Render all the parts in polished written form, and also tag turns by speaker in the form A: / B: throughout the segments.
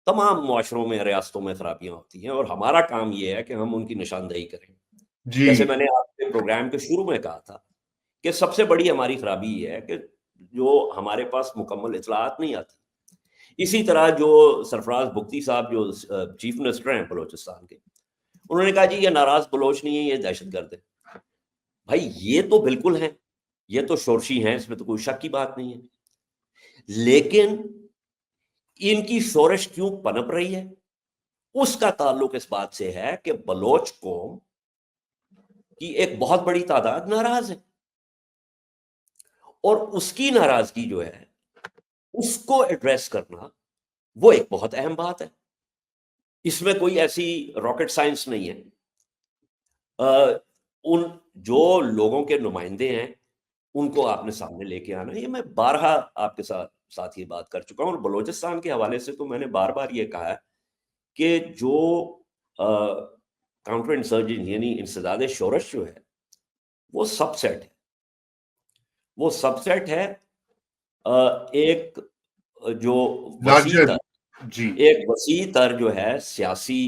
A: تمام معاشروں میں ریاستوں میں خرابیاں ہوتی ہیں، اور ہمارا کام یہ ہے کہ ہم ان کی نشاندہی کریں.
B: جی
A: جیسے میں نے آپ کے پروگرام کے شروع میں کہا تھا کہ سب سے بڑی ہماری خرابی یہ ہے کہ جو ہمارے پاس مکمل اطلاعات نہیں آتی. اسی طرح جو سرفراز بگٹی صاحب جو چیف منسٹر ہیں بلوچستان کے، انہوں نے کہا جی یہ ناراض بلوچ نہیں ہے، یہ دہشت گرد ہے. بھائی یہ تو بالکل ہے، یہ تو شورشی ہیں، اس میں تو کوئی شک کی بات نہیں ہے. لیکن ان کی شورش کیوں پنپ رہی ہے؟ اس کا تعلق اس بات سے ہے کہ بلوچ قوم کی ایک بہت بڑی تعداد ناراض ہے، اور اس کی ناراضگی جو ہے اس کو ایڈریس کرنا وہ ایک بہت اہم بات ہے. اس میں کوئی ایسی راکٹ سائنس نہیں ہے. ان جو لوگوں کے نمائندے ہیں ان کو آپ نے سامنے لے کے آنا. یہ میں بارہا آپ کے ساتھ یہ بات کر چکا ہوں، اور بلوچستان کے حوالے سے تو میں نے بار بار یہ کہا ہے کہ جو کاؤنٹر انسرجن یعنی انسداد شورش جو ہے وہ سب سیٹ ہے. وہ سب سیٹ ہے ایک جو وسیع
B: لارجر.
A: تر
B: جی
A: ایک وسیع تر جو ہے سیاسی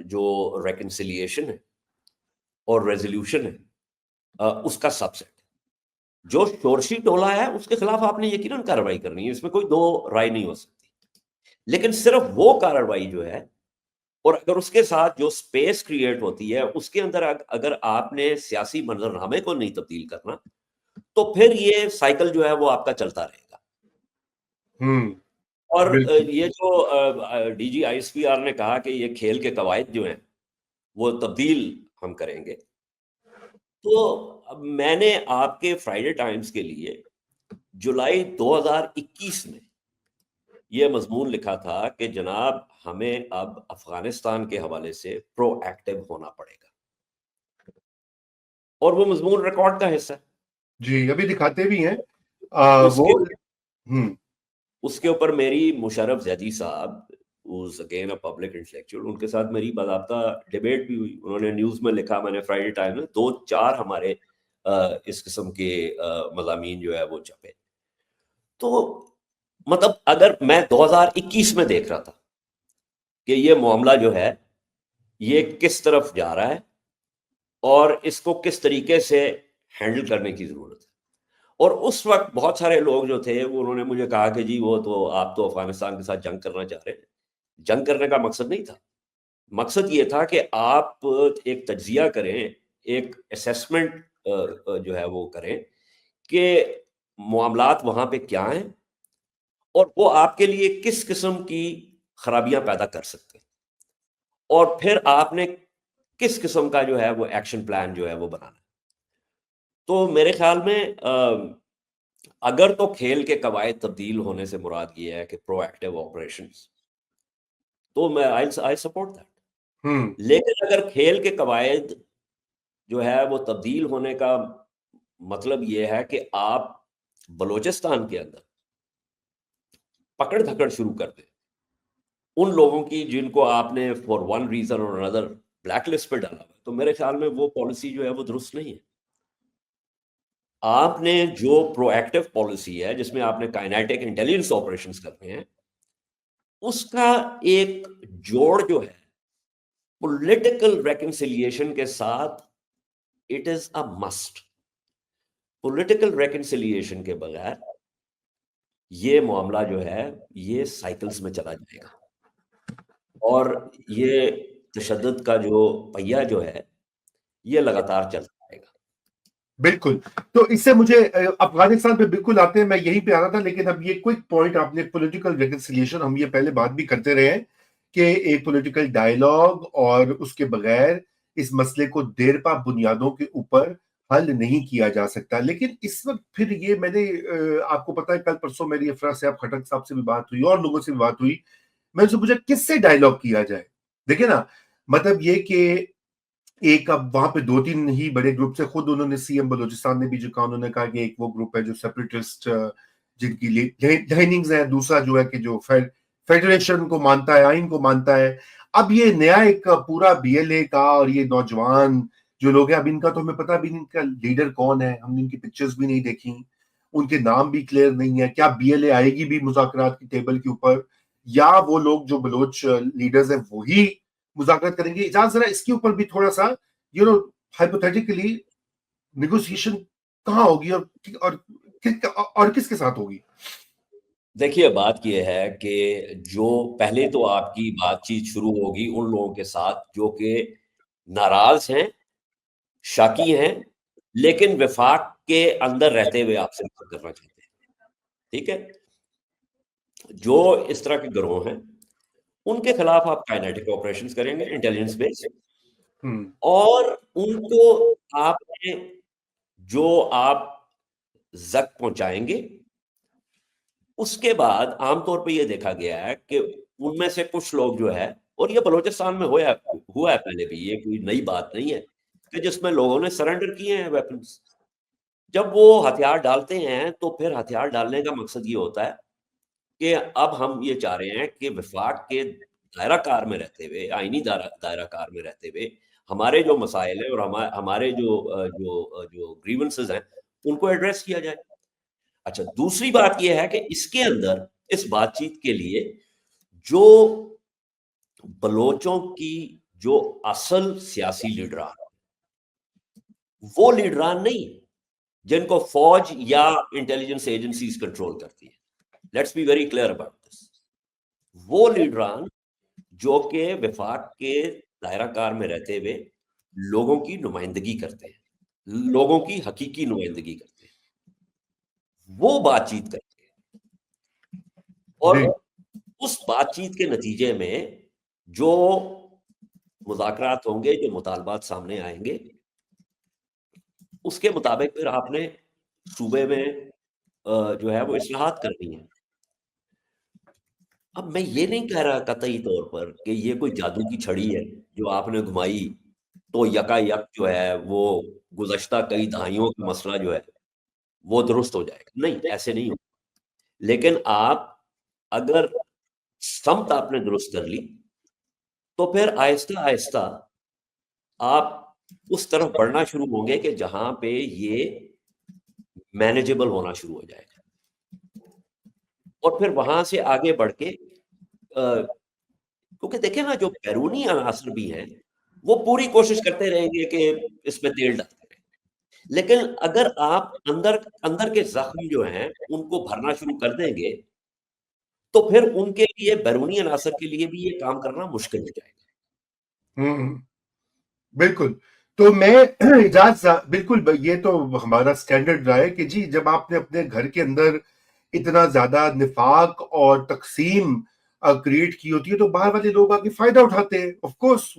A: جو ریکنسیلیشن ہے اور ریزولوشن ہے اس کا سب سیٹ. جو شورشی ٹولہ ہے اس کے خلاف آپ نے یقیناً کارروائی کرنی ہے، اس میں کوئی دو رائے نہیں ہو سکتی. لیکن صرف وہ کارروائی جو ہے، اور اگر اس کے ساتھ جو سپیس کریٹ ہوتی ہے اس کے اندر اگر آپ نے سیاسی منظرنامے کو نہیں تبدیل کرنا تو پھر یہ سائیکل جو ہے وہ آپ کا چلتا رہے گا. اور
B: بالکل.
A: یہ جو D G I S P R نے کہا کہ یہ کھیل کے قواعد جو ہیں وہ تبدیل ہم کریں گے، تو میں نے آپ کے فرائیڈے ٹائمز کے لیے جولائی 2021 میں یہ مضمون لکھا تھا کہ جناب ہمیں اب افغانستان کے حوالے سے پرو ایکٹیو ہونا پڑے گا، اور وہ مضمون ریکارڈ کا حصہ ہے.
B: جی ابھی دکھاتے بھی ہیں
A: اس
B: وہ.
A: کے اس کے اوپر میری مشرف زیدی صاحب اگین اے پبلک انٹلیکچوئل، ان کے ساتھ میری باضابطہ ڈیبیٹ بھی ہوئی. انہوں نے نیوز میں لکھا، میں نے فرائیڈے ٹائم میں 2-4 ہمارے اس قسم کے مضامین جو ہے وہ چھپے. تو مطلب اگر میں 2021 میں دیکھ رہا تھا کہ یہ معاملہ جو ہے یہ کس طرف جا رہا ہے اور اس کو کس طریقے سے ہینڈل کرنے کی ضرورت ہے، اور اس وقت بہت سارے لوگ جو تھے وہ انہوں نے مجھے کہا کہ جی وہ تو آپ تو افغانستان کے ساتھ جنگ کرنا چاہ رہے ہیں. جنگ کرنے کا مقصد نہیں تھا. مقصد یہ تھا کہ آپ ایک تجزیہ کریں، ایک اسیسمنٹ جو ہے وہ کریں کہ معاملات وہاں پہ کیا ہیں اور وہ آپ کے لیے کس قسم کی خرابیاں پیدا کر سکتے ہیں، اور پھر آپ نے کس قسم کا جو ہے وہ ایکشن پلان جو ہے وہ بنانا. تو میرے خیال میں اگر تو کھیل کے قواعد تبدیل ہونے سے مراد یہ ہے کہ پرو ایکٹیو آپریشنز، تو میں آئی سپورٹ دیٹ. لیکن اگر کھیل کے قواعد جو ہے وہ تبدیل ہونے کا مطلب یہ ہے کہ آپ بلوچستان کے اندر پکڑ دھکڑ شروع کر دیں ان لوگوں کی جن کو آپ نے فار ون ریزن اور اندر بلیک لسٹ پہ ڈالا، تو میرے خیال میں وہ پالیسی جو ہے وہ درست نہیں ہے. آپ نے جو پرو ایکٹیو پالیسی ہے جس میں آپ نے کائنیٹک انٹیلیجنس آپریشنز کرتے ہیں، اس کا ایک جوڑ جو ہے پولیٹیکل ریکنسیلیشن کے ساتھ it is a must. Political reconciliation کے بغیر یہ معاملہ جو ہے یہ سائیکلز میں چلا جائے گا، اور یہ تشدد کا جو پہیہ جو ہے یہ لگاتار چلتا رہے گا.
B: بالکل. تو اس سے مجھے افغانستان پہ بالکل آتے ہیں، میں یہیں پہ آنا تھا، لیکن اب یہ کوئک پوائنٹ آپ نے پولیٹیکل ریکنسیلیشن، ہم یہ پہلے بات بھی کرتے رہے ہیں کہ ایک پولیٹیکل ڈائیلاگ اور اس کے بغیر اس مسئلے کو دیرپا بنیادوں کے اوپر حل نہیں کیا جا سکتا. لیکن اس وقت پھر یہ میں نے آپ کو پتا ہے کل پرسوں میری افراز صاحب خٹک صاحب سے بھی بات ہوئی اور لوگوں سے بھی بات ہوئی، میں ان سے پوچھا کس سے ڈائیلاگ کیا جائے. دیکھیں نا، مطلب یہ کہ ایک اب وہاں پہ 2-3 ہی بڑے گروپ سے، خود انہوں نے سی ایم بلوچستان نے بھی جو کہا، انہوں نے کہا کہ ایک وہ گروپ ہے جو سیپریٹسٹ جن کی لائننگز ہیں، دوسرا جو ہے کہ جو فیڈریشن کو مانتا ہے، آئین کو مانتا ہے. اب یہ نیا ایک پورا بی ایل اے کا اور یہ نوجوان جو لوگ ہیں، اب ان کا تو ہمیں پتہ بھی نہیں ان کا لیڈر کون ہے، ہم نے ان کی پکچرز بھی نہیں دیکھی، ان کے نام بھی کلیئر نہیں ہے. کیا بی ایل اے آئے گی بھی مذاکرات کی ٹیبل کے اوپر، یا وہ لوگ جو بلوچ لیڈرز ہیں وہی مذاکرات کریں گے؟ اجازت ذرا اس کے اوپر بھی تھوڑا سا ہائپوتھیٹیکلی نیگوسیشن کہاں ہوگی اور کس کے ساتھ ہوگی؟
A: دیکھیے بات یہ ہے کہ جو پہلے تو آپ کی بات چیت شروع ہوگی ان لوگوں کے ساتھ جو کہ ناراض ہیں، شاکی ہیں، لیکن وفاق کے اندر رہتے ہوئے آپ سے بات کرنا چاہتے ہیں، ٹھیک ہے؟ جو اس طرح کے گروہ ہیں ان کے خلاف آپ کائنیٹک آپریشنز کریں گے انٹیلیجنس بیس، اور ان کو آپ نے جو آپ زخم پہنچائیں گے، اس کے بعد عام طور پہ یہ دیکھا گیا ہے کہ ان میں سے کچھ لوگ جو ہے، اور یہ بلوچستان میں ہوا ہے پہلے بھی، یہ کوئی نئی بات نہیں ہے، کہ جس میں لوگوں نے سرنڈر کیے ہیں ویپنز. جب وہ ہتھیار ڈالتے ہیں تو پھر ہتھیار ڈالنے کا مقصد یہ ہوتا ہے کہ اب ہم یہ چاہ رہے ہیں کہ وفاق کے دائرہ کار میں رہتے ہوئے، آئینی دائرہ کار میں رہتے ہوئے ہمارے جو مسائل ہیں اور ہمارے جو گریونسز ہیں ان کو ایڈریس کیا جائے. اچھا، دوسری بات یہ ہے کہ اس کے اندر اس بات چیت کے لیے جو بلوچوں کی جو اصل سیاسی لیڈران، وہ لیڈران نہیں جن کو فوج یا انٹیلیجنس ایجنسیز کنٹرول کرتی ہیں. Let's be very clear about this. وہ لیڈران جو کہ وفاق کے دائرہ کار میں رہتے ہوئے لوگوں کی نمائندگی کرتے ہیں، لوگوں کی حقیقی نمائندگی کرتے ہیں، وہ بات چیت کرتے ہیں، اور اس بات چیت کے نتیجے میں جو مذاکرات ہوں گے، جو مطالبات سامنے آئیں گے، اس کے مطابق پھر آپ نے صوبے میں جو ہے وہ اصلاحات کرنی ہے. اب میں یہ نہیں کہہ رہا قطعی طور پر کہ یہ کوئی جادو کی چھڑی ہے جو آپ نے گھمائی تو یکا یک جو ہے وہ گزشتہ کئی دہائیوں کا مسئلہ جو ہے وہ درست ہو جائے گا. نہیں، ایسے نہیں ہو. لیکن آپ اگر سمت آپ نے درست کر لی تو پھر آہستہ آہستہ آپ اس طرف بڑھنا شروع ہوں گے کہ جہاں پہ یہ مینیجیبل ہونا شروع ہو جائے گا، اور پھر وہاں سے آگے بڑھ کے کیونکہ دیکھیں نا، جو بیرونی عناصر بھی ہیں وہ پوری کوشش کرتے رہیں گے کہ اس میں تیل ڈالتے رہیں، لیکن اگر آپ اندر کے زخم جو ہیں ان کو بھرنا شروع کر دیں گے تو پھر ان کے لیے، بیرونی عناصر کے لیے بھی یہ کام کرنا مشکل ہو جائے گا.
B: بالکل. تو میں اجازت بالکل، یہ تو ہمارا سٹینڈرڈ رہا ہے کہ جی جب آپ نے اپنے گھر کے اندر اتنا زیادہ نفاق اور تقسیم کریٹ کی ہوتی ہے تو باہر والے لوگ آگے فائدہ اٹھاتے ہیں. Of course